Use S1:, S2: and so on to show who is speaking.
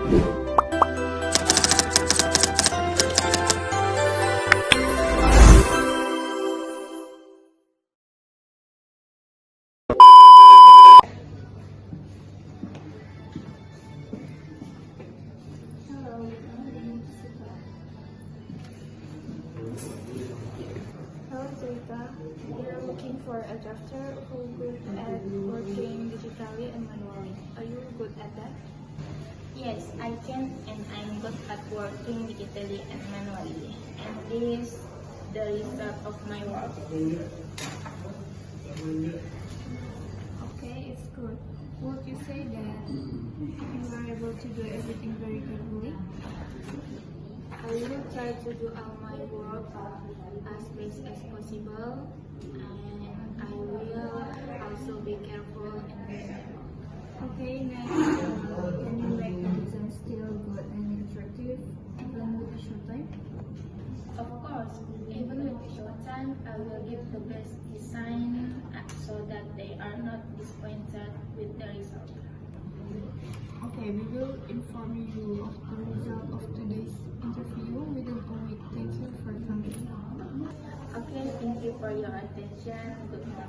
S1: Hello, hello, Zeta. We are looking for a drafter who good at working digitally and manually. Are you good at that?
S2: Yes, I can, and I'm good at working digitally and manually. And this is the result of my work.
S1: Okay, it's good. Would you say that you are able to do everything very carefully?
S2: I will try to do all my work as best as possible, and I will also be careful and reasonable.
S1: Okay, next, can you make the design still good and attractive even with a short time?
S2: Of course, even with short time, I will give the best design so that they are not disappointed with the result.
S1: Okay, we will inform you of the result of today's interview within a week. Thank you for coming.
S2: Okay, thank you for your attention. Good luck.